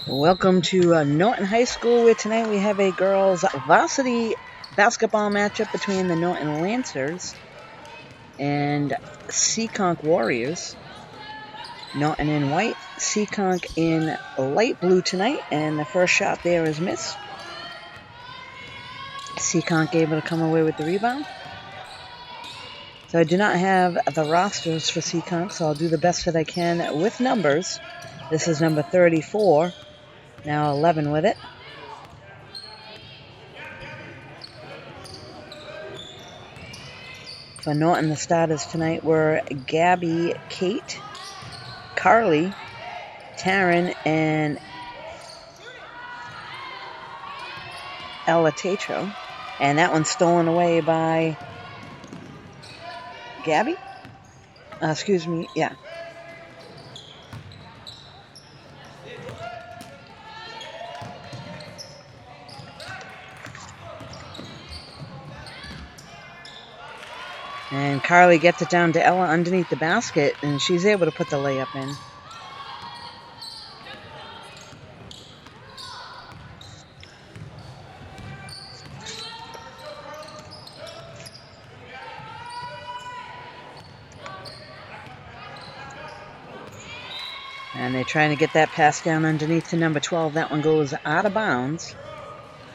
Welcome to Norton High School, where tonight we have a girls' varsity basketball matchup between the Norton Lancers and Seekonk Warriors. Norton in white, Seekonk in light blue tonight, and the first shot there is missed. Seekonk able to come away with the rebound. So I do not have the rosters for Seekonk, so I'll do the best that I can with numbers. This is number 34, now 11 with it. For Norton, the starters tonight were Gabby, Kate, Carly, Taryn, and Ella Tatro. And that one's stolen away by Gabby? Excuse me, yeah. And Carly gets it down to Ella underneath the basket, and she's able to put the layup in. And they're trying to get that pass down underneath to number 12. That one goes out of bounds.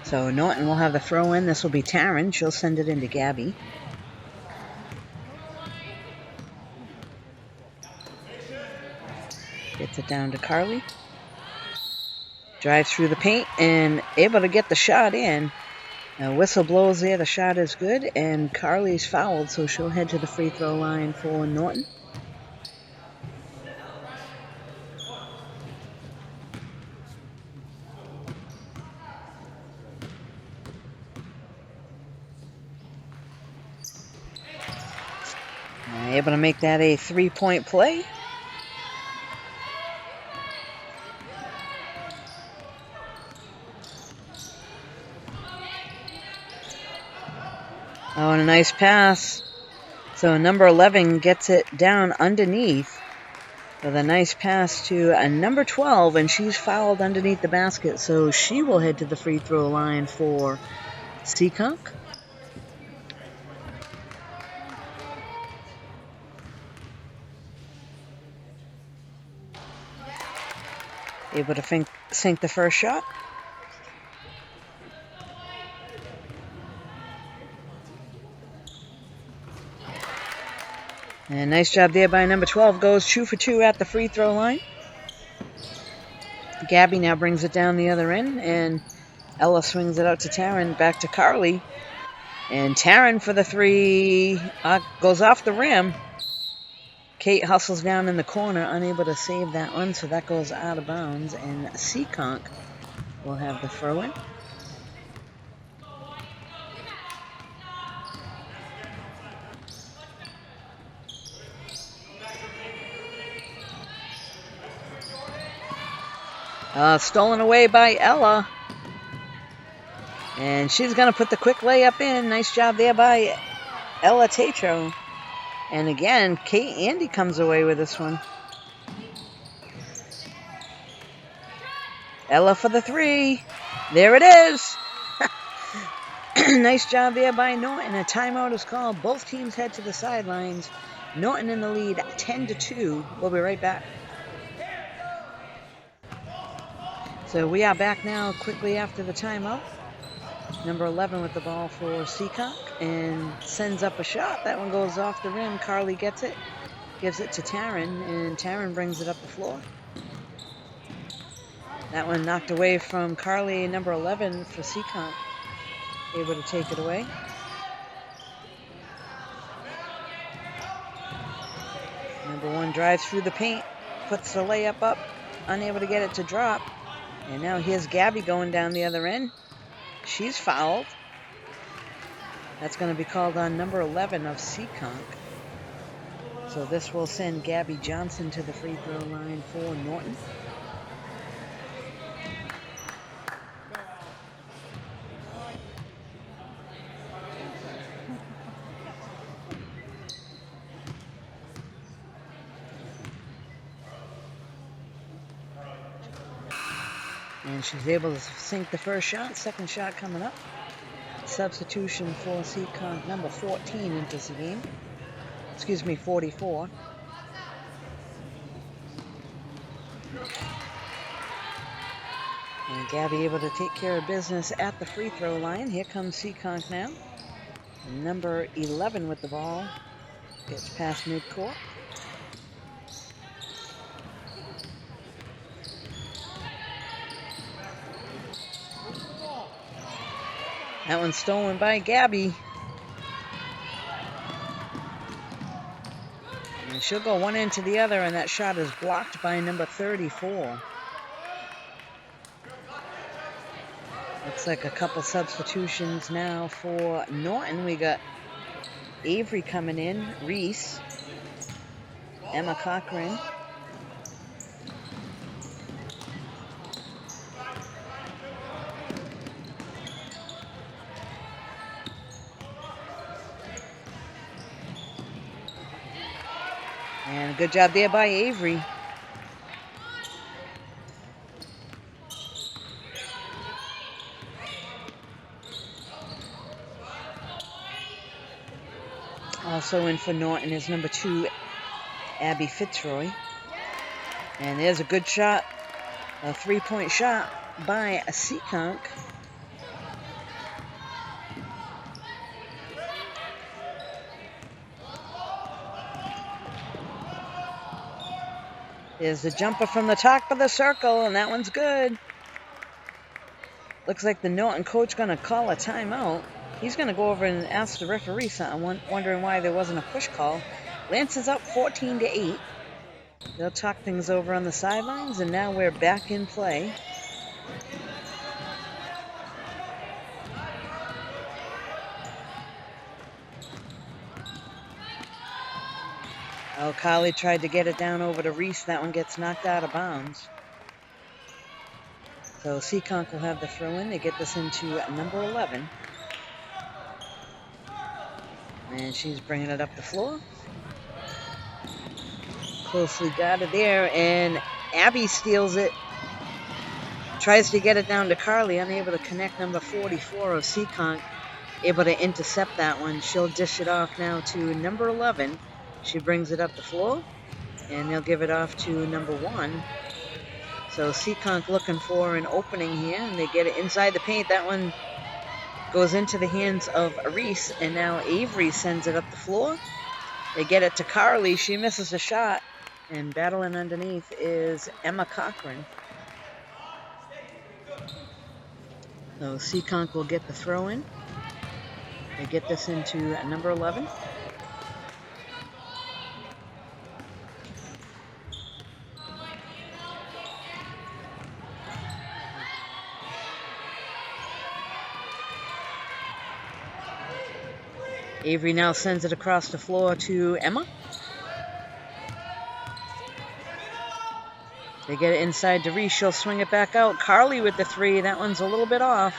So Norton will have the throw in. This will be Taryn. She'll send it into Gabby. Gets it down to Carly. Drives through the paint and able to get the shot in. Now whistle blows there. The shot is good. And Carly's fouled, so she'll head to the free throw line for Norton. Able to make that a three-point play. Oh, and a nice pass. So number 11 gets it down underneath with a nice pass to number 12, and she's fouled underneath the basket, so she will head to the free throw line for Seekonk. Able to sink the first shot. And nice job there by number 12. Goes 2 for 2 at the free throw line. Gabby now brings it down the other end, and Ella swings it out to Taryn, back to Carly. And Taryn for the three goes off the rim. Kate hustles down in the corner, unable to save that one, so that goes out of bounds, and Seekonk will have the throw-in. Stolen away by Ella. And she's going to put the quick layup in. Nice job there by Ella Tatro. And again, Kate Andy comes away with this one. Ella for the three. There it is. Nice job there by Norton. A timeout is called. Both teams head to the sidelines. Norton in the lead 10-2. We'll be right back. So we are back now quickly after the timeout. Number 11 with the ball for Seekonk and sends up a shot. That one goes off the rim. Carly gets it, gives it to Taryn, and Taryn brings it up the floor. That one knocked away from Carly, number 11 for Seekonk. Able to take it away. Number 1 drives through the paint, puts the layup up, unable to get it to drop. And now here's Gabby going down the other end. She's fouled. That's going to be called on number 11 of Seekonk. So this will send Gabby Johnson to the free throw line for Norton. And she's able to sink the first shot. Second shot coming up. Substitution for Seekonk, number 14 enters the game. Excuse me, 44. And Gabby able to take care of business at the free throw line. Here comes Seekonk now. Number 11 with the ball. Gets past midcourt. That one's stolen by Gabby. And she'll go one into the other, and that shot is blocked by number 34. Looks like a couple substitutions now for Norton. We got Avery coming in, Reese, Emma Cochran. And a good job there by Avery. Also in for Norton is number 2, Abby Fitzroy. And there's a good shot, a three-point shot by Seekonk. There's the jumper from the top of the circle, and that one's good. Looks like the Norton coach going to call a timeout. He's going to go over and ask the referee something, wondering why there wasn't a push call. Lance is up 14-8. They'll talk things over on the sidelines, and now we're back in play. Oh, Carly tried to get it down over to Reese. That one gets knocked out of bounds. So Seekonk will have the throw in. They get this into number 11. And she's bringing it up the floor. Closely guarded there, and Abby steals it. Tries to get it down to Carly, unable to connect. Number 44 of Seekonk, able to intercept that one. She'll dish it off now to number 11. She brings it up the floor, and they'll give it off to number 1. So Seekonk looking for an opening here, and they get it inside the paint. That one goes into the hands of Reese, and now Avery sends it up the floor. They get it to Carly. She misses a shot, and battling underneath is Emma Cochran. So Seekonk will get the throw in. They get this into number 11. Avery now sends it across the floor to Emma. They get it inside to Reese. She'll swing it back out. Carly with the 3. That one's a little bit off.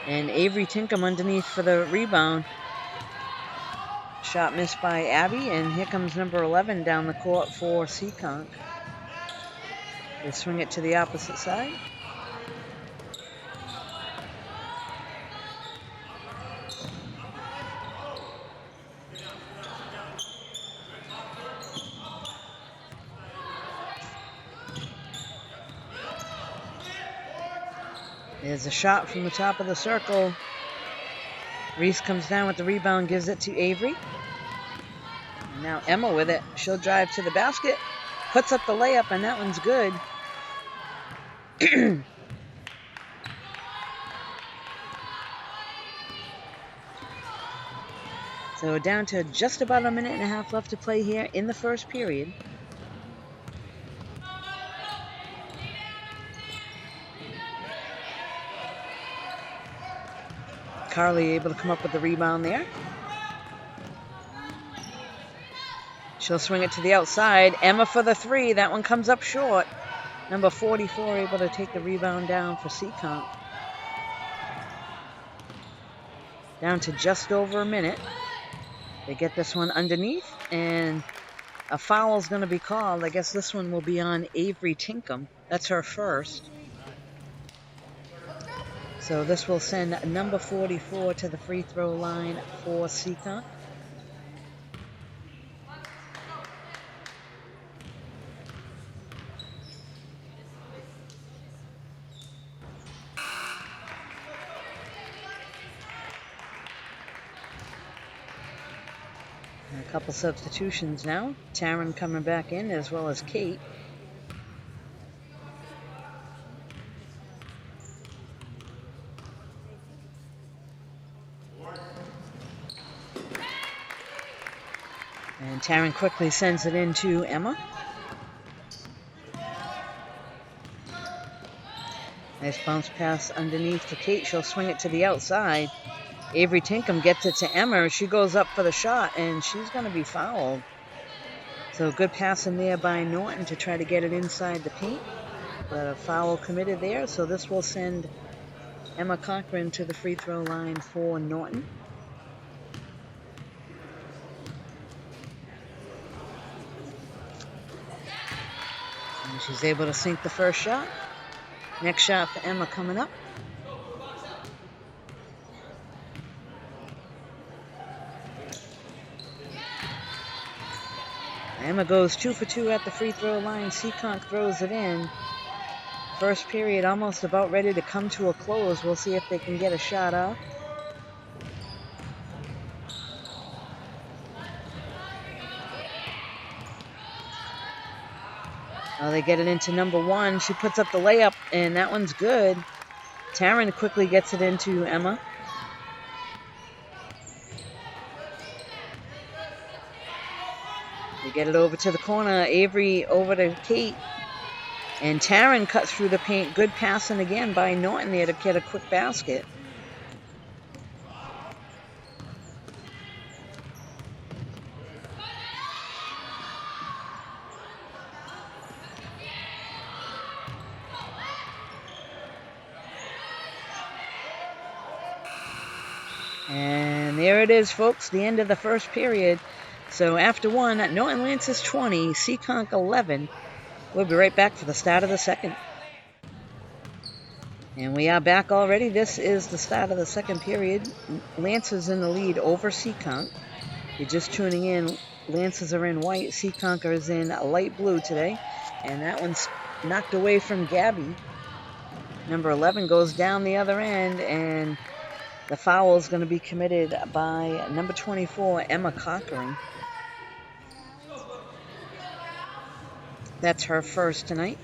And Avery Tinkham underneath for the rebound. Shot missed by Abby. And here comes number 11 down the court for Seekonk. They swing it to the opposite side. There's a shot from the top of the circle. Reese comes down with the rebound, gives it to Avery. And now Emma with it. She'll drive to the basket, puts up the layup, and that one's good. So down to just about a minute and a half left to play here in the first period. Carly able to come up with the rebound there. She'll swing it to the outside. Emma for the 3. That one comes up short. Number 44 able to take the rebound down for Seekonk. Down to just over a minute. They get this one underneath, and a foul is going to be called. I guess this one will be on Avery Tinkham. That's her first. So this will send number 44 to the free throw line for Seekonk. A couple substitutions now. Taryn coming back in, as well as Kate. And Taryn quickly sends it in to Emma. Nice bounce pass underneath to Kate. She'll swing it to the outside. Avery Tinkham gets it to Emma. She goes up for the shot, and she's going to be fouled. So good pass in there by Norton to try to get it inside the paint. But a foul committed there, so this will send Emma Cochran to the free throw line for Norton. And she's able to sink the first shot. Next shot for Emma coming up. Emma goes 2 for 2 at the free throw line. Seekonk throws it in. First period almost about ready to come to a close. We'll see if they can get a shot off. Oh, they get it into number 1. She puts up the layup, and that one's good. Taryn quickly gets it into Emma. They get it over to the corner. Avery over to Kate. And Taryn cuts through the paint. Good passing again by Norton there to get a quick basket. And there it is, folks, the end of the first period. So after one, Norton Lances 20, Seekonk 11. We'll be right back for the start of the second. And we are back already. This is the start of the second period. Lancers in the lead over Seekonk. You're just tuning in. Lancers are in white. Seekonk is in light blue today. And that one's knocked away from Gabby. Number 11 goes down the other end, and the foul is going to be committed by number 24, Emma Cochran. That's her first tonight.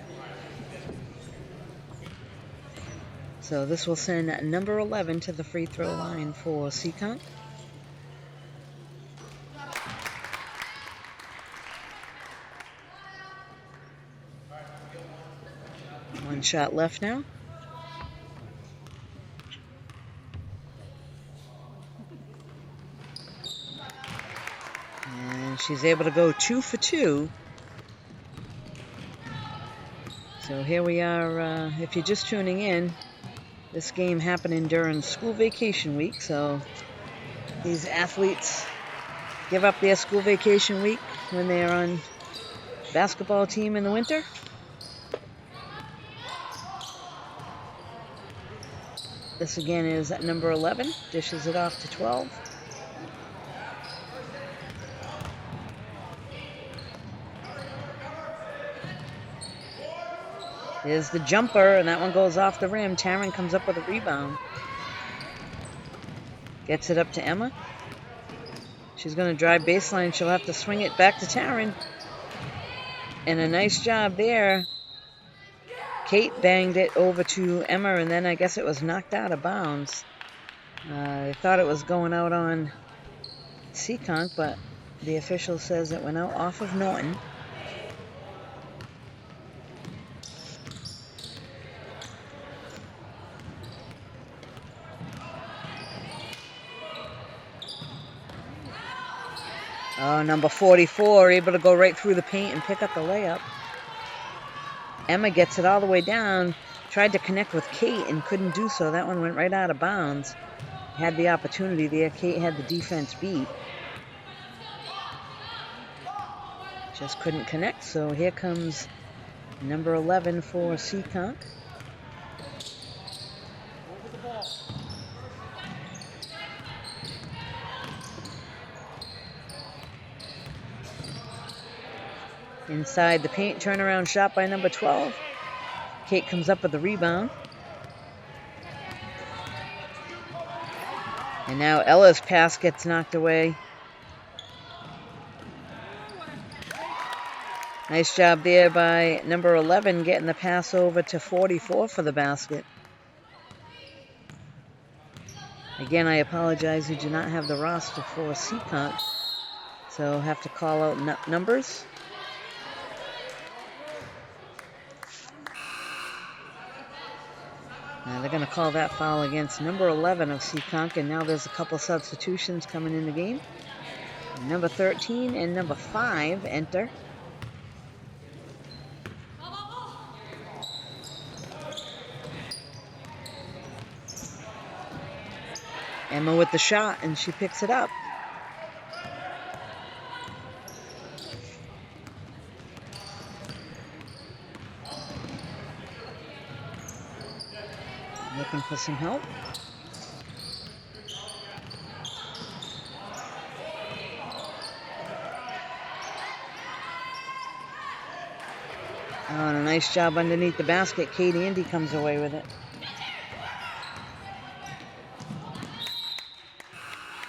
So this will send number 11 to the free throw line for Seekonk. One shot left now. And she's able to go 2 for 2. So here we are, if you're just tuning in, this game happening during school vacation week. So these athletes give up their school vacation week when they're on basketball team in the winter. This again is at number 11, dishes it off to 12. Here's the jumper, and that one goes off the rim. Taryn comes up with a rebound. Gets it up to Emma. She's going to drive baseline. She'll have to swing it back to Taryn. And a nice job there. Kate banged it over to Emma, and then I guess it was knocked out of bounds. I thought it was going out on Seekonk, but the official says it went out off of Norton. Oh, number 44, able to go right through the paint and pick up the layup. Emma gets it all the way down, tried to connect with Kate and couldn't do so. That one went right out of bounds. Had the opportunity there. Kate had the defense beat. Just couldn't connect, so here comes number 11 for Seekonk. Inside the paint, turnaround shot by number 12. Kate comes up with the rebound. And now Ella's pass gets knocked away. Nice job there by number 11 getting the pass over to 44 for the basket. Again, I apologize, we do not have the roster for Seekonk, so I'll have to call out numbers. Now they're going to call that foul against number 11 of Seekonk, and now there's a couple substitutions coming in the game. Number 13 and number 5 enter. Emma with the shot, and she picks it up. Looking for some help. Oh, and a nice job underneath the basket. Kate Andy comes away with it.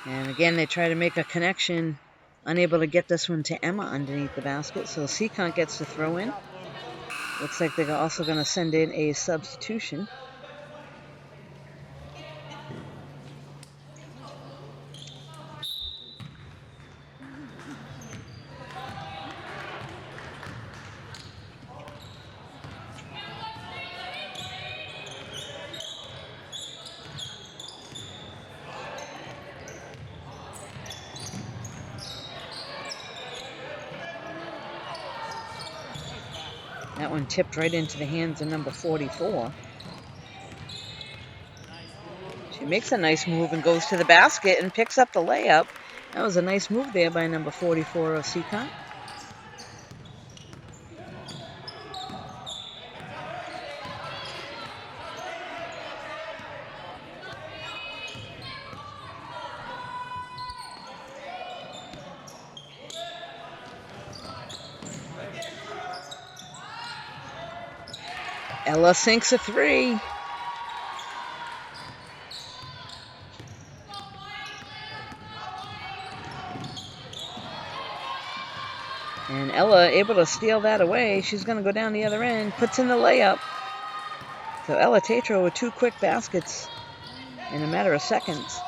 And again, they try to make a connection. Unable to get this one to Emma underneath the basket. So Seekonk gets to throw in. Looks like they're also going to send in a substitution. That one tipped right into the hands of number 44. She makes a nice move and goes to the basket and picks up the layup. That was a nice move there by number 44 of Seekonk. Ella sinks a three. And Ella able to steal that away. She's going to go down the other end, puts in the layup. So Ella Tatro with 2 quick baskets in a matter of seconds.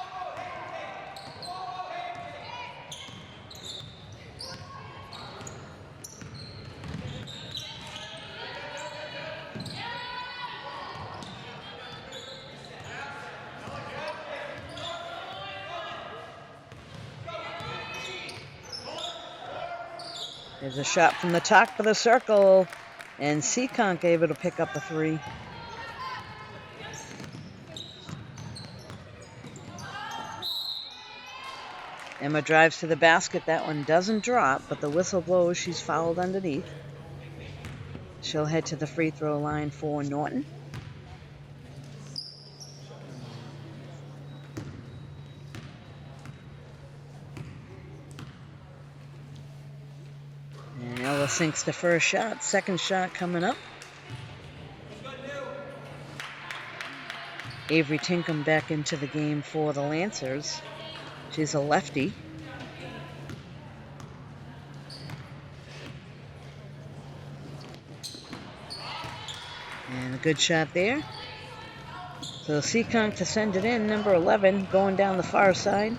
There's a shot from the top of the circle, and Seekonk able to pick up a 3. Emma drives to the basket. That one doesn't drop, but the whistle blows. She's fouled underneath. She'll head to the free throw line for Norton. And Ella sinks the first shot. Second shot coming up. Avery Tinkham back into the game for the Lancers. She's a lefty. And a good shot there. So Seekonk to send it in. Number 11 going down the far side.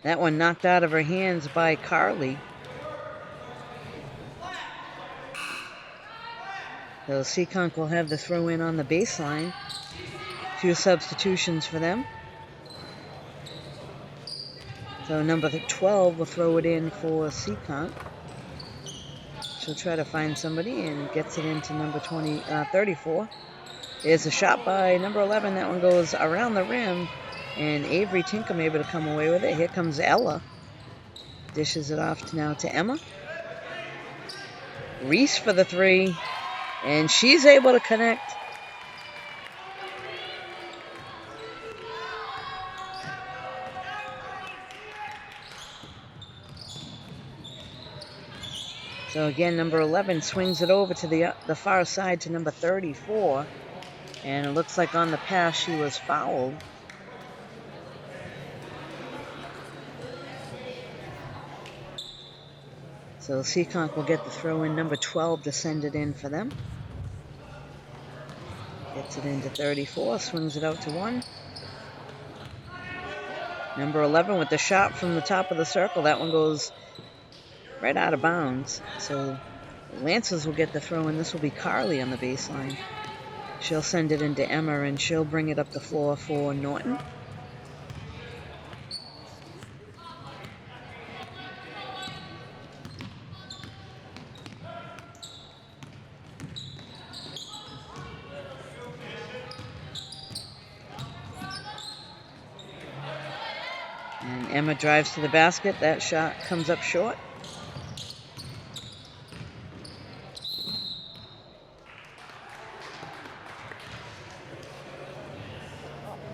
That one knocked out of her hands by Carly. So Seekonk will have the throw in on the baseline. A few substitutions for them. So number 12 will throw it in for Seekonk. She'll try to find somebody and gets it into number 34. There's a shot by number 11. That one goes around the rim. And Avery Tinkham able to come away with it. Here comes Ella. Dishes it off now to Emma. Reese for the 3. And she's able to connect. So again, number 11 swings it over to the far side to number 34. And it looks like on the pass she was fouled. So Seekonk will get the throw in, number 12 to send it in for them. Gets it into 34, swings it out to 1. Number 11 with the shot from the top of the circle. That one goes right out of bounds. So Lancers will get the throw in. This will be Carly on the baseline. She'll send it into Emma, and she'll bring it up the floor for Norton. And Emma drives to the basket. That shot comes up short.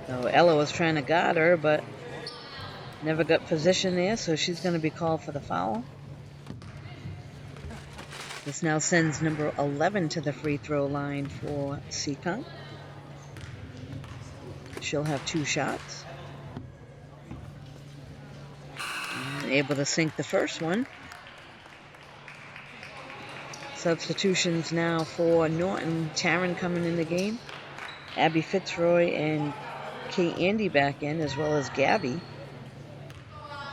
So Ella was trying to guard her, but never got position there, so she's going to be called for the foul. This now sends number 11 to the free throw line for Seekonk. She'll have 2 shots. And able to sink the first one. Substitutions now for Norton. Taryn coming in the game. Abby Fitzroy and Kate Andy back in, as well as Gabby.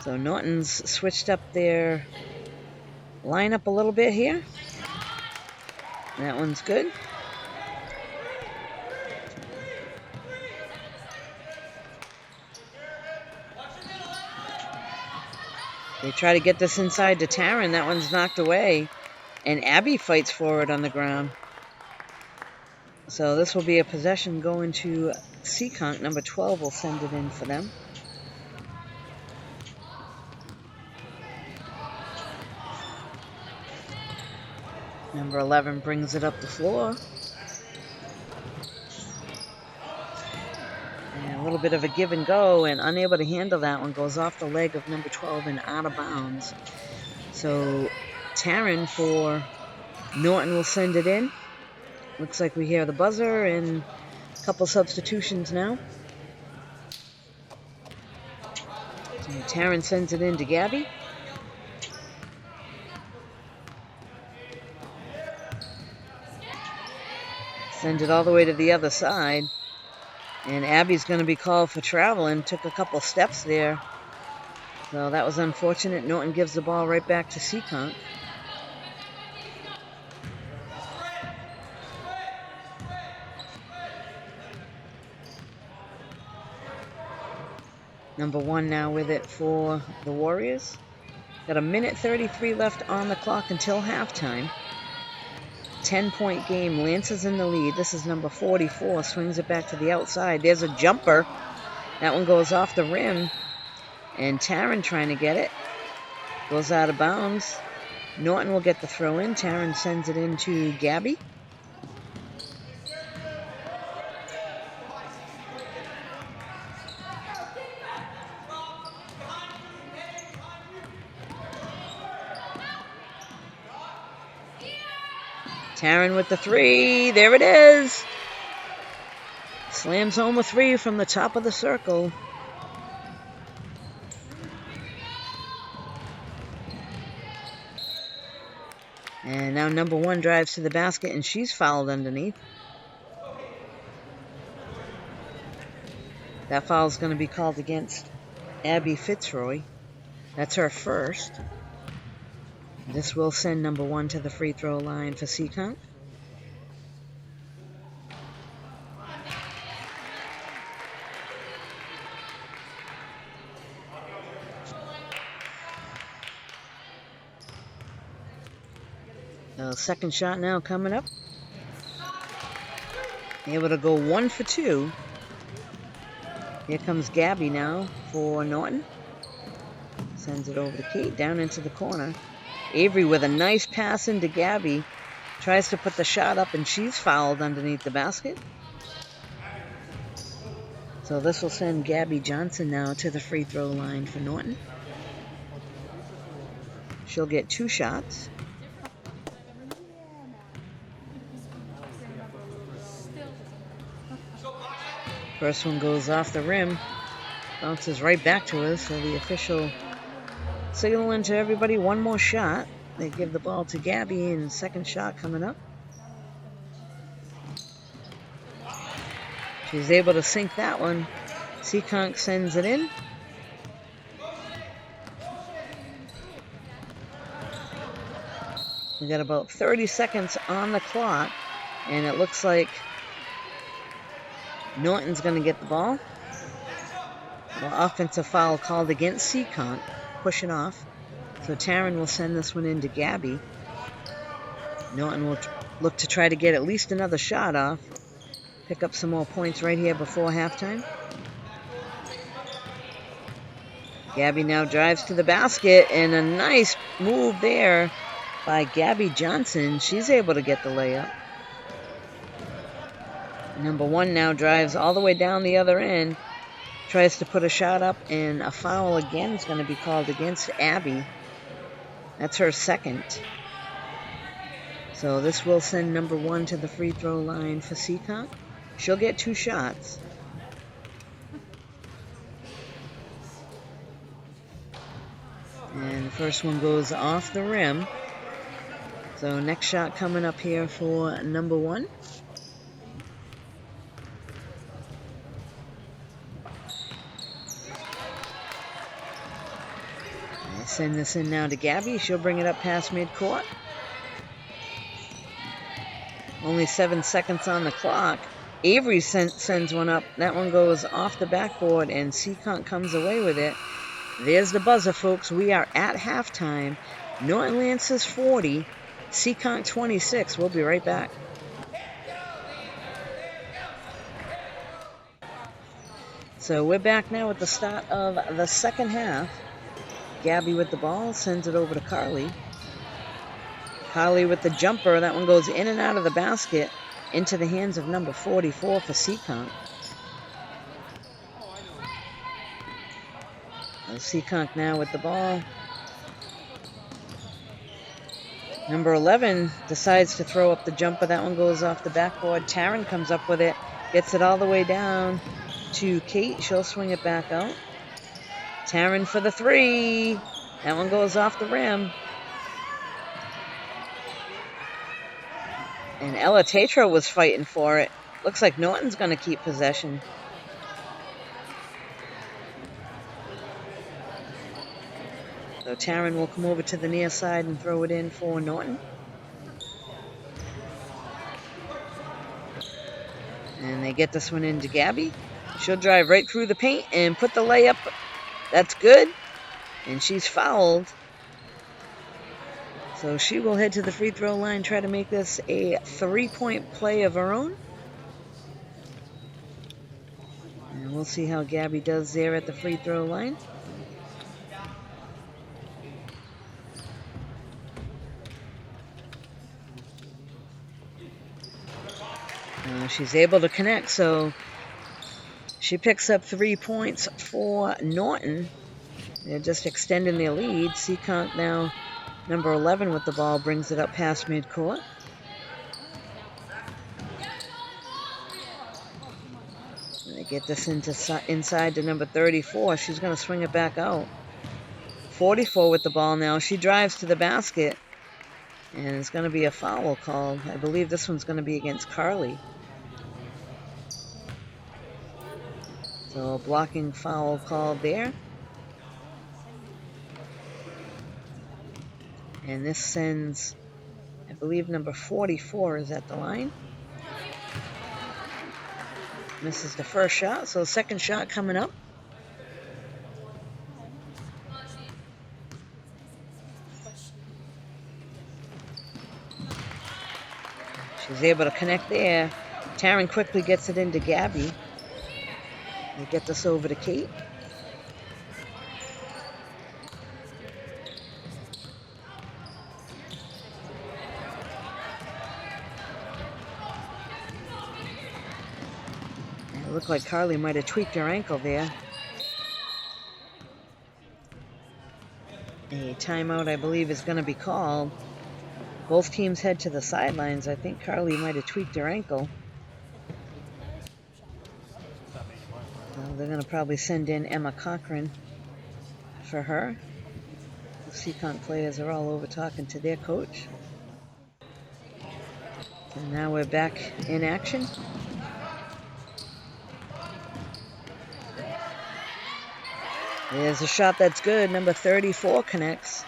So Norton's switched up their lineup a little bit here. That one's good. They try to get this inside to Taryn. That one's knocked away. And Abby fights for it on the ground. So this will be a possession going to Seekonk. Number 12 will send it in for them. Number 11 brings it up the floor. And a little bit of a give and go, and unable to handle that one, goes off the leg of number 12 and out of bounds. So Taryn for Norton will send it in. Looks like we hear the buzzer and a couple substitutions now. So Taryn sends it in to Gabby. Sends it all the way to the other side. And Abby's going to be called for traveling. Took a couple steps there. So that was unfortunate. Norton gives the ball right back to Seekonk. Number 1 now with it for the Warriors. Got a minute 33 left on the clock until halftime. 10-point game. Lancers in the lead. This is number 44. Swings it back to the outside. There's a jumper. That one goes off the rim. And Taryn trying to get it. Goes out of bounds. Norton will get the throw in. Taryn sends it in to Gabby. Taryn with the 3. There it is. Slams home a 3 from the top of the circle. And now number 1 drives to the basket, and she's fouled underneath. That foul is going to be called against Abby Fitzroy. That's her first. This will send number 1 to the free throw line for Seekonk. The second shot now coming up. Able to go 1 for 2. Here comes Gabby now for Norton. Sends it over to Kate, down into the corner. Avery with a nice pass into Gabby. Tries to put the shot up, and she's fouled underneath the basket. So this will send Gabby Johnson now to the free throw line for Norton. She'll get 2 shots. First one goes off the rim, bounces right back to us, so the official signaling to everybody one more shot. They give the ball to Gabby, and second shot coming up. She's able to sink that one. Seekonk sends it in. We got about 30 seconds on the clock, and it looks like Norton's going to get the ball. Well, offensive foul called against Seekonk, pushing off. So Taryn will send this one in to Gabby. Norton will look to try to get at least another shot off. Pick up some more points right here before halftime. Gabby now drives to the basket, and a nice move there by Gabby Johnson. She's able to get the layup. Number one now drives all the way down the other end. Tries to put a shot up, and a foul again is going to be called against Abby. That's her second. So this will send number one to the free throw line for Seekonk. She'll get 2 shots. And the first one goes off the rim. So next shot coming up here for number one. Send this in now to Gabby. She'll bring it up past midcourt. Only 7 seconds on the clock. Avery sends one up. That one goes off the backboard, and Seekonk comes away with it. There's the buzzer, folks. We are at halftime. Norton Lancers 40, Seekonk 26. We'll be right back. So we're back now at the start of the second half. Gabby with the ball, sends it over to Carly. Carly with the jumper. That one goes in and out of the basket into the hands of number 44 for Seekonk. Seekonk now with the ball. Number 11 decides to throw up the jumper. That one goes off the backboard. Taryn comes up with it. Gets it all the way down to Kate. She'll swing it back out. Taryn for the 3. That one goes off the rim. And Ella Tatro was fighting for it. Looks like Norton's going to keep possession. So Taryn will come over to the near side and throw it in for Norton. And they get this one into Gabby. She'll drive right through the paint and put the layup. That's good. And she's fouled. So she will head to the free throw line, try to make this a 3-point play of her own. And we'll see how Gabby does there at the free throw line. She's able to connect, so she picks up 3 points for Norton. They're just extending their lead. Seekonk now, number 11 with the ball, brings it up past midcourt. They get this inside to number 34. She's going to swing it back out. 44 with the ball now. She drives to the basket, and it's going to be a foul called. I believe this one's going to be against Carly. So a blocking foul called there. And this sends, I believe, number 44 is at the line. Misses the first shot, so second shot coming up. She's able to connect there. Taryn quickly gets it into Gabby. They get this over to Kate. It looked like Carly might have tweaked her ankle there. A timeout, I believe, is going to be called. Both teams head to the sidelines. I think Carly might have tweaked her ankle. they're going to probably send in Emma Cochran for her. The Seekonk players are all over talking to their coach. And now we're back in action. There's a shot that's good. Number 34 connects.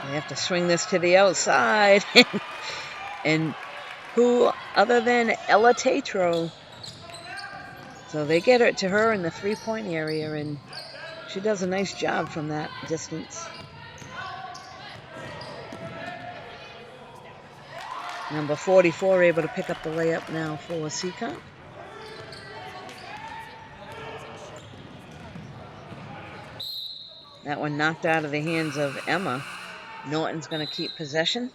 They have to swing this to the outside. And who other than Ella Tatro? So they get it to her in the three-point area, and she does a nice job from that distance. Number 44 able to pick up the layup now for Seekonk. That one knocked out of the hands of Emma. Norton's going to keep possession.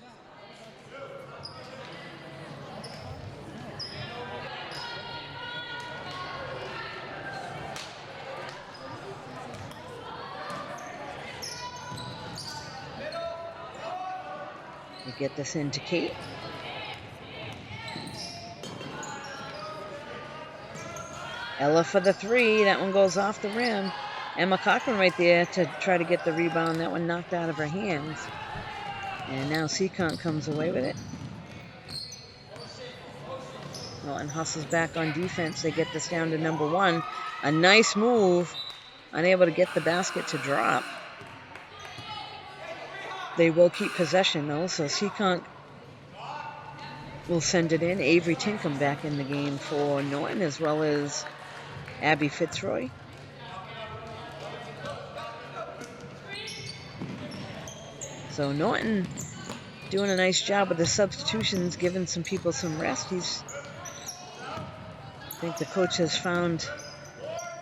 We get this into Kate. Ella for the three. That one goes off the rim. Emma Cochran right there to try to get the rebound. That one knocked out of her hands. And now Seekonk comes away with it. Norton hustles back on defense. They get this down to number 1. A nice move. Unable to get the basket to drop. They will keep possession though, so Seekonk will send it in. Avery Tinkham back in the game for Norton, as well as Abby Fitzroy. So Norton doing a nice job with the substitutions, giving some people some rest. I think the coach has found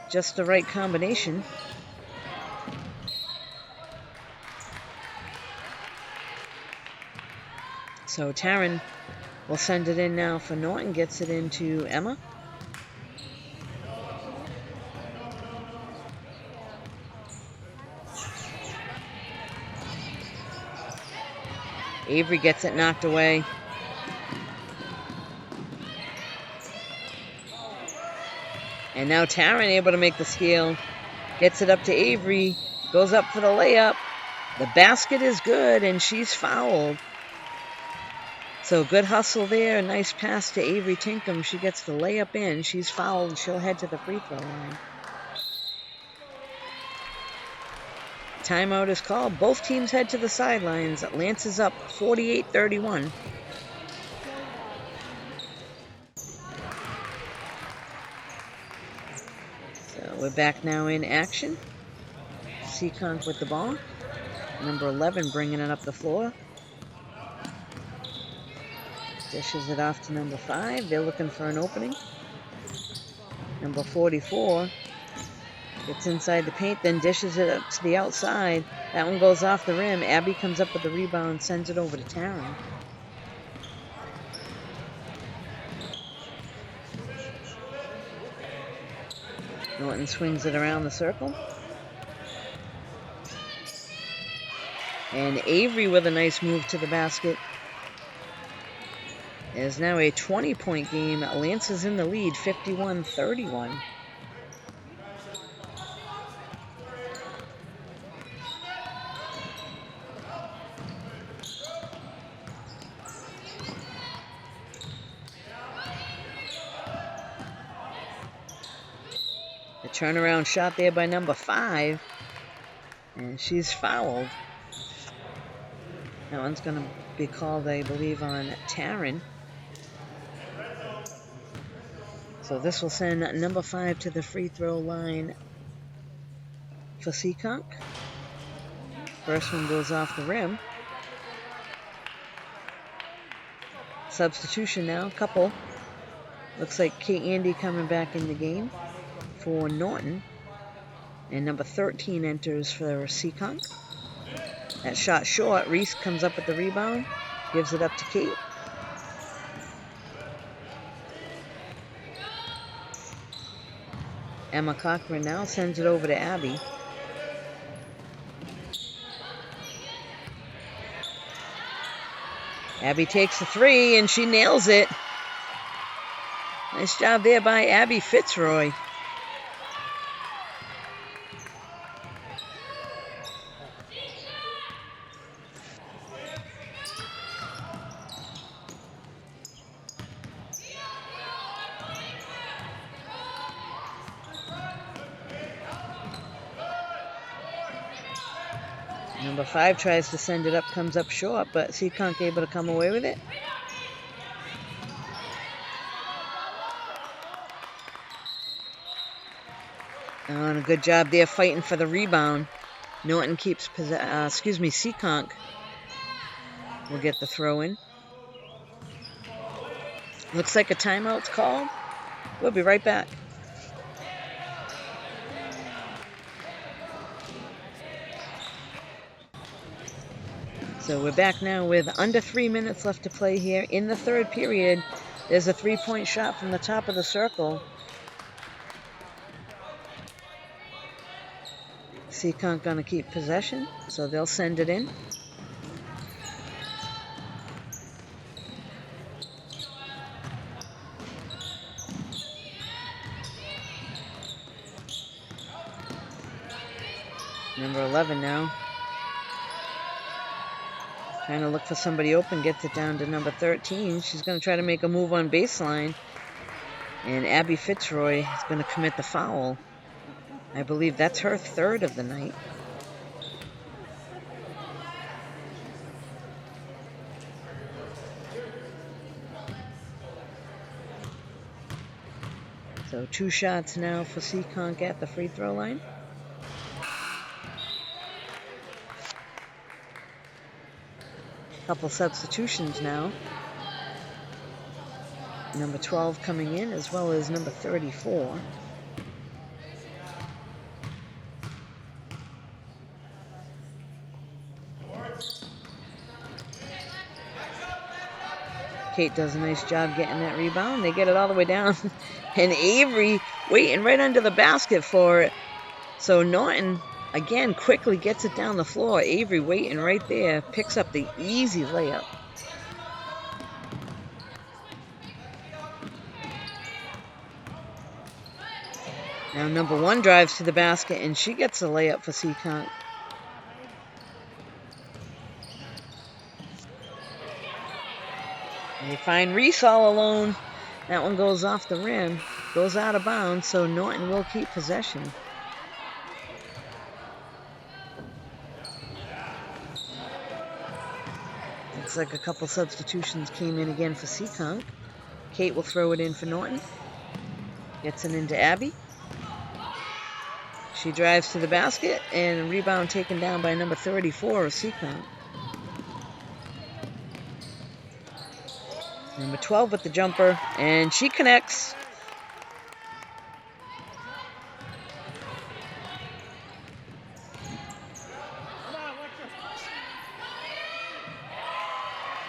just the right combination. So Taryn will send it in now for Norton, gets it into Emma. Avery gets it knocked away. And now Taryn able to make the steal. Gets it up to Avery. Goes up for the layup. The basket is good, and she's fouled. So good hustle there. Nice pass to Avery Tinkham. She gets the layup in. She's fouled. She'll head to the free throw line. Timeout is called. Both teams head to the sidelines. Lance is up 48-31. So we're back now in action. Seekonk with the ball. Number 11 bringing it up the floor. Dishes it off to number 5. They're looking for an opening. Number 44 gets inside the paint, then dishes it up to the outside. That one goes off the rim. Abby comes up with the rebound, sends it over to Taryn. Norton swings it around the circle. And Avery with a nice move to the basket. It is now a 20-point game. Lance is in the lead, 51-31. A turnaround shot there by number 5. And she's fouled. That one's going to be called, I believe, on Taryn. So this will send number 5 to the free throw line for Seekonk. First one goes off the rim. Substitution now, couple. Looks like Kate Andy coming back in the game for Norton. And number 13 enters for Seekonk. That shot short. Reese comes up with the rebound. Gives it up to Kate. Emma Cochran now sends it over to Abby. Abby takes the 3, and she nails it. Nice job there by Abby Fitzroy. Number 5 tries to send it up, comes up short, but Seekonk able to come away with it. And a good job there fighting for the rebound. Norton keeps Seekonk will get the throw in. Looks like a timeout's called. We'll be right back. So we're back now with under 3 minutes left to play here in the third period. There's a 3-point shot from the top of the circle. Seekonk gonna keep possession, so they'll send it in. Number 11 now. Trying to look for somebody open, gets it down to number 13. She's going to try to make a move on baseline. And Abby Fitzroy is going to commit the foul. I believe that's her 3rd of the night. So 2 shots now for Seekonk at the free throw line. Couple substitutions now. Number 12 coming in, as well as number 34. Kate does a nice job getting that rebound. They get it all the way down. And Avery waiting right under the basket for it. So Norton, again, quickly gets it down the floor. Avery waiting right there. Picks up the easy layup. Now number 1 drives to the basket, and she gets a layup for Seekonk. They find Reese all alone. That one goes off the rim. Goes out of bounds, so Norton will keep possession. Looks like a couple substitutions came in again for Seekonk. Kate will throw it in for Norton. Gets it into Abby. She drives to the basket, and a rebound taken down by number 34 of Seekonk. Number 12 with the jumper, and she connects.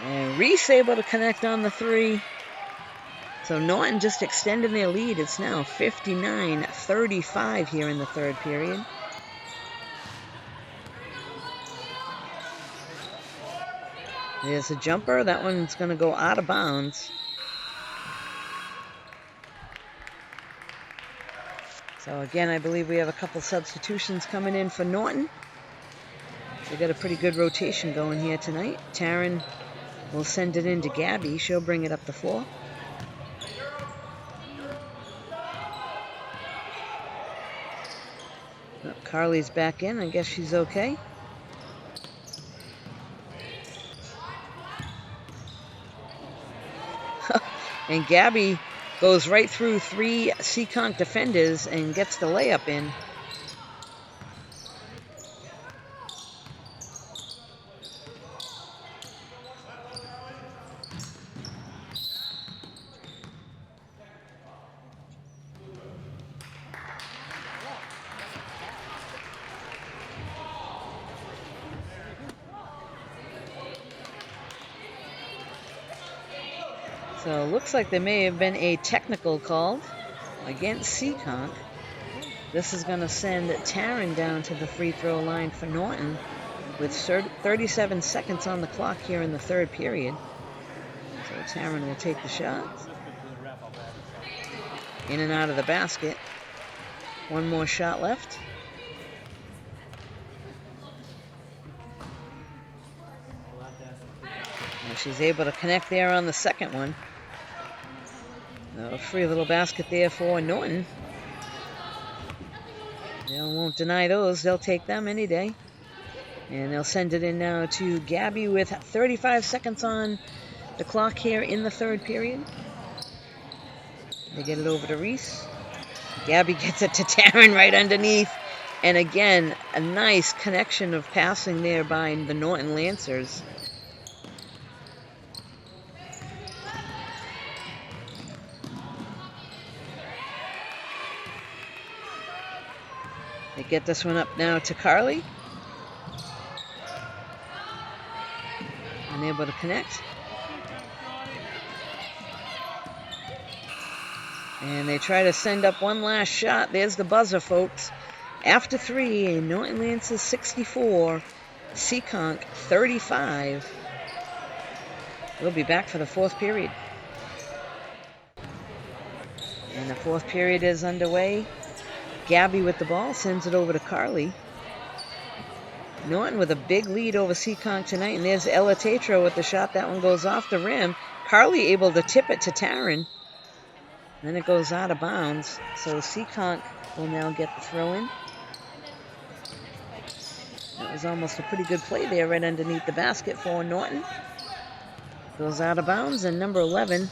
And Reese able to connect on the 3. So Norton just extending their lead. It's now 59-35 here in the third period. There's a jumper. That one's going to go out of bounds. So again, I believe we have a couple substitutions coming in for Norton. We got a pretty good rotation going here tonight. Taryn will send it in to Gabby. She'll bring it up the floor. Oh, Carly's back in. I guess she's okay. And Gabby goes right through 3 Seekonk defenders and gets the layup in. So it looks like there may have been a technical called against Seekonk. This is going to send Taryn down to the free throw line for Norton with 37 seconds on the clock here in the third period. So Taryn will take the shot. In and out of the basket. One more shot left. And she's able to connect there on the second one. A free little basket there for Norton. They won't deny those. They'll take them any day. And they'll send it in now to Gabby with 35 seconds on the clock here in the third period. They get it over to Reese. Gabby gets it to Taryn right underneath. And again, a nice connection of passing there by the Norton Lancers. They get this one up now to Carly. Unable to connect. And they try to send up one last shot. There's the buzzer, folks. After 3, Norton Lancers 64, Seekonk 35. We'll be back for the fourth period. And the fourth period is underway. Gabby with the ball sends it over to Carly. Norton with a big lead over Seekonk tonight. And there's Ella Tatro with the shot. That one goes off the rim. Carly able to tip it to Taryn. Then it goes out of bounds. So Seekonk will now get the throw in. That was almost a pretty good play there right underneath the basket for Norton. Goes out of bounds. And number 11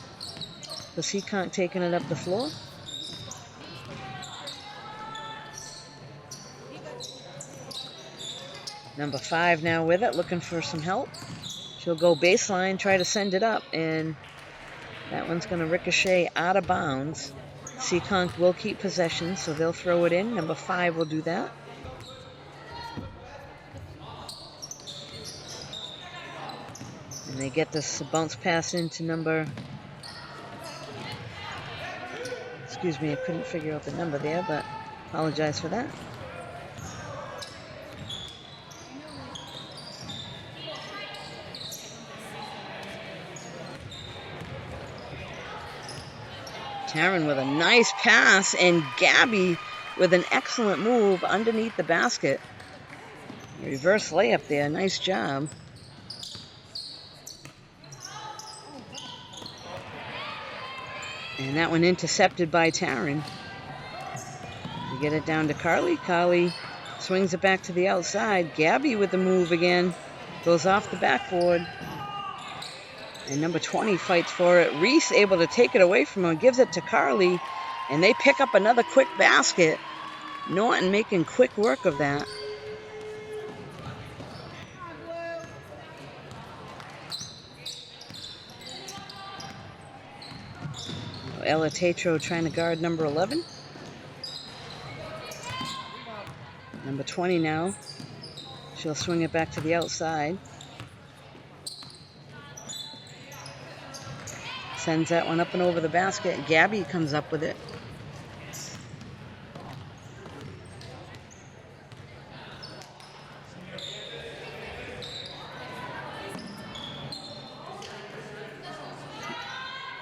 for Seekonk taking it up the floor. Number 5 now with it, looking for some help. She'll go baseline, try to send it up, and that one's going to ricochet out of bounds. Seekonk will keep possession, so they'll throw it in. Number 5 will do that. And they get this bounce pass into number... Excuse me, I couldn't figure out the number there, but apologize for that. Taryn with a nice pass, and Gabby with an excellent move underneath the basket. Reverse layup there, nice job. And that one intercepted by Taryn. We get it down to Carly. Carly swings it back to the outside. Gabby with the move again. Goes off the backboard. And number 20 fights for it. Reese able to take it away from her, gives it to Carly, and they pick up another quick basket. Norton making quick work of that. Ella Tatro trying to guard number 11. Number 20 now. She'll swing it back to the outside. Sends that one up and over the basket. Gabby comes up with it.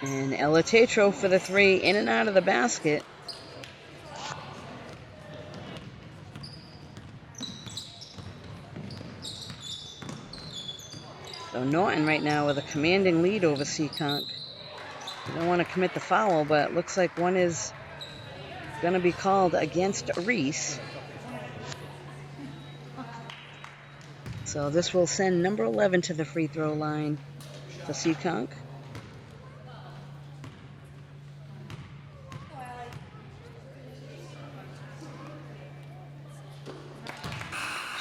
And Ella Tatro for the 3, in and out of the basket. So Norton right now with a commanding lead over Seekonk. They don't want to commit the foul, but it looks like one is going to be called against Reese. So this will send number 11 to the free throw line for Seekonk.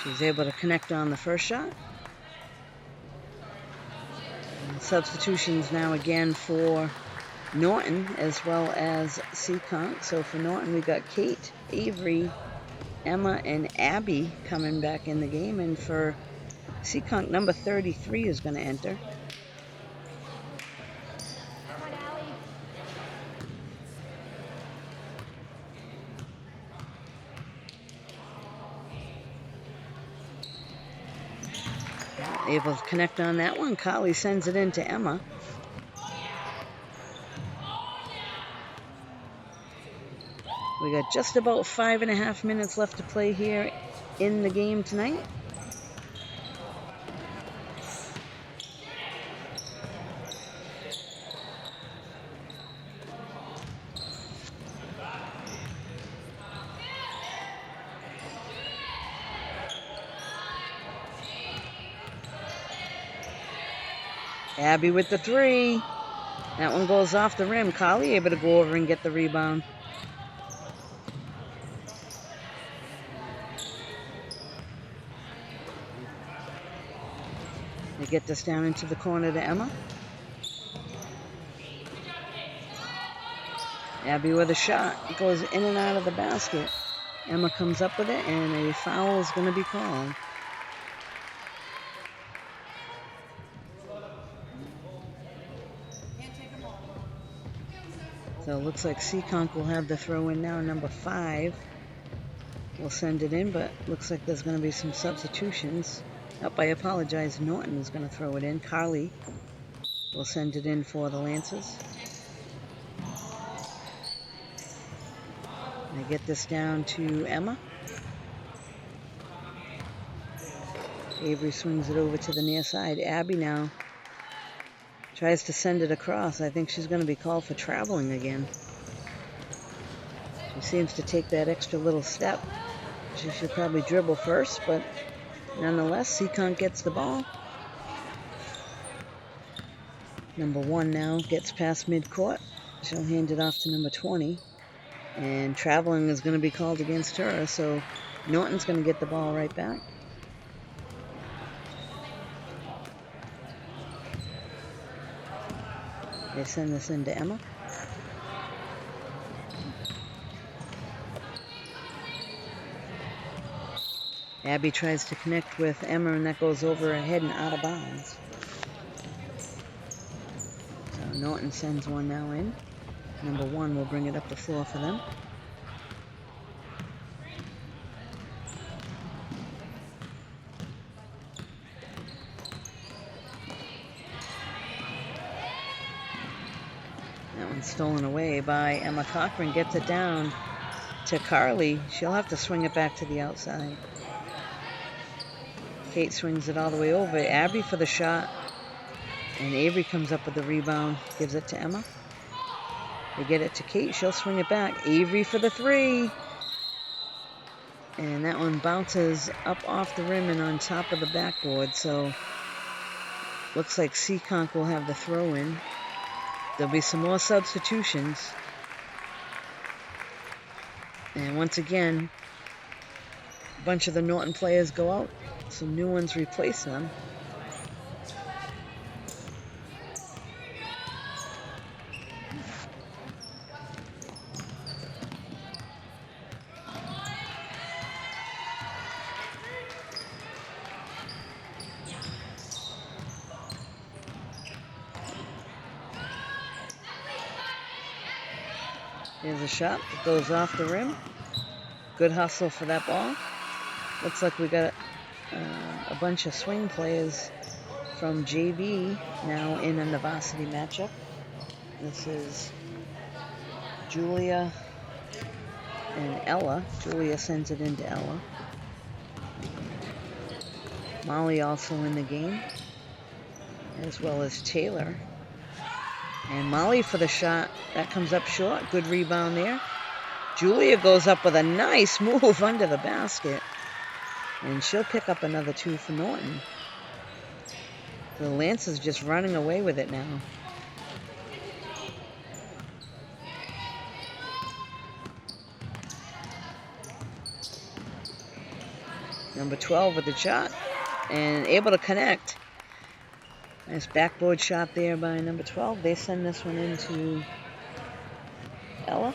She's able to connect on the first shot. And substitutions now again for Norton as well as Seekonk. So for Norton, we got Kate, Avery, Emma, and Abby coming back in the game. And for Seekonk, number 33 is going to enter. Able to connect on that one. Carly sends it in to Emma. We got just about 5.5 minutes left to play here in the game tonight. Abby with the 3. That one goes off the rim. Carly able to go over and get the rebound. They get this down into the corner to Emma. Abby with a shot. It goes in and out of the basket. Emma comes up with it, and a foul is going to be called. So it looks like Seekonk will have the throw in now. Number 5 will send it in, but looks like there's going to be some substitutions. Oh, I apologize. Norton is going to throw it in. Carly will send it in for the Lancers. They get this down to Emma. Avery swings it over to the near side. Abby now tries to send it across. I think she's going to be called for traveling again. She seems to take that extra little step. She should probably dribble first, but nonetheless, Seekonk gets the ball. Number 1 now gets past midcourt. She'll hand it off to number 20. And traveling is going to be called against her, so Norton's going to get the ball right back. They send this into Emma. Abby tries to connect with Emma, and that goes over her head and out of bounds. So Norton sends one now in. Number 1 will bring it up the floor for them. That one's stolen away by Emma Cochran. Gets it down to Carly. She'll have to swing it back to the outside. Kate swings it all the way over. Abby for the shot. And Avery comes up with the rebound. Gives it to Emma. They get it to Kate. She'll swing it back. Avery for the 3. And that one bounces up off the rim and on top of the backboard. So looks like Seekonk will have the throw in. There'll be some more substitutions. And once again, a bunch of the Norton players go out. Some new ones replace them. Here's a shot that goes off the rim. Good hustle for that ball. Looks like we got a bunch of swing players from JV now in the Varsity matchup. This is Julia and Ella. Julia sends it into Ella. Molly also in the game, as well as Taylor. And Molly for the shot. That comes up short. Good rebound there. Julia goes up with a nice move under the basket. And she'll pick up another 2 for Norton. The Lancers just running away with it now. Number 12 with the shot. And able to connect. Nice backboard shot there by number 12. They send this one into Ella.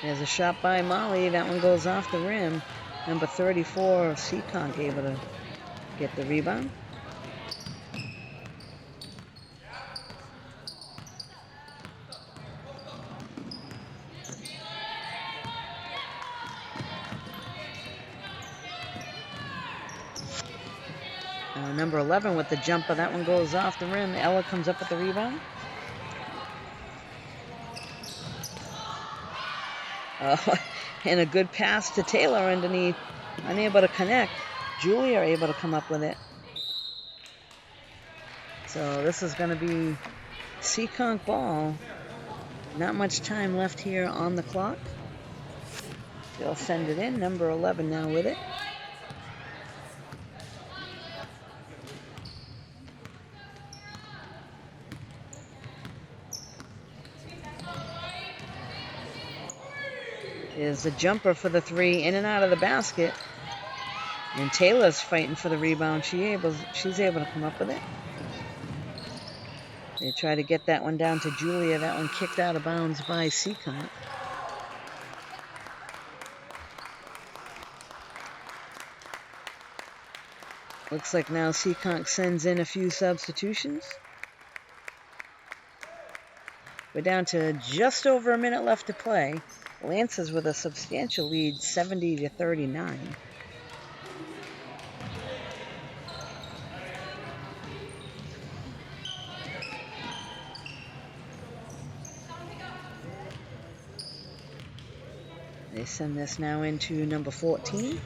There's a shot by Molly. That one goes off the rim. Number 34, Seekonk, able to get the rebound. Number 11 with the jumper. That one goes off the rim. Ella comes up with the rebound. And a good pass to Taylor underneath. Unable to connect. Julia able to come up with it. So this is going to be Seekonk ball. Not much time left here on the clock. They'll send it in. Number 11 now with it. Is a jumper for the three, in and out of the basket. And Taylor's fighting for the rebound. She's able to come up with it. They try to get that one down to Julia. That one kicked out of bounds by Seekonk. Looks like now Seekonk sends in a few substitutions. We're down to just over a minute left to play. Lancers with a substantial lead, 70-39. They send this now into number 14.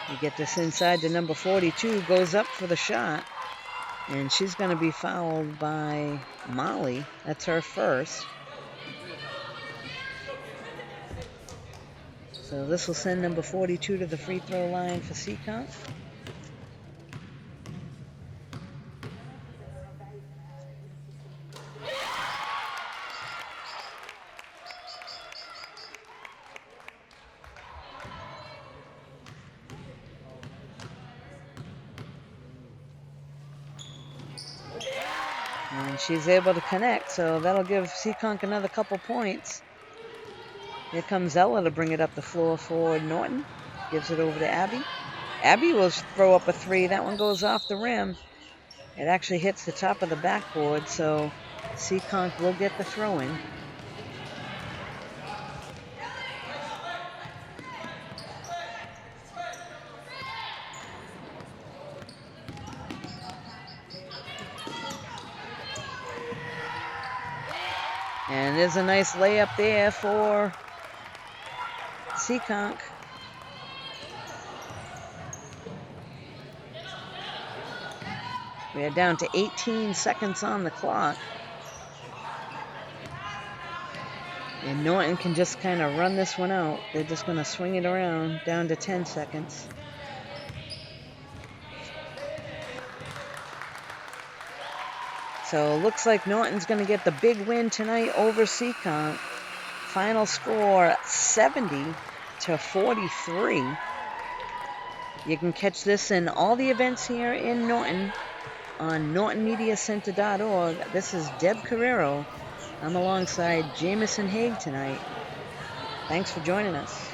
You get this inside to number 42, goes up for the shot, and she's going to be fouled by Molly. That's her first. So this will send number 42 to the free throw line for Seekonk. And she's able to connect, so that'll give Seekonk another couple points. Here comes Ella to bring it up the floor for Norton. Gives it over to Abby. Abby will throw up a three. That one goes off the rim. It actually hits the top of the backboard, so Seekonk will get the throw in. And there's a nice layup there for Seekonk. We are down to 18 seconds on the clock. And Norton can just kind of run this one out. They're just going to swing it around down to 10 seconds. So it looks like Norton's going to get the big win tonight over Seekonk. Final score 70-43. You can catch this in all the events here in Norton on NortonMediaCenter.org. This is Deb Carrero. I'm alongside Jamison Haig tonight. Thanks for joining us.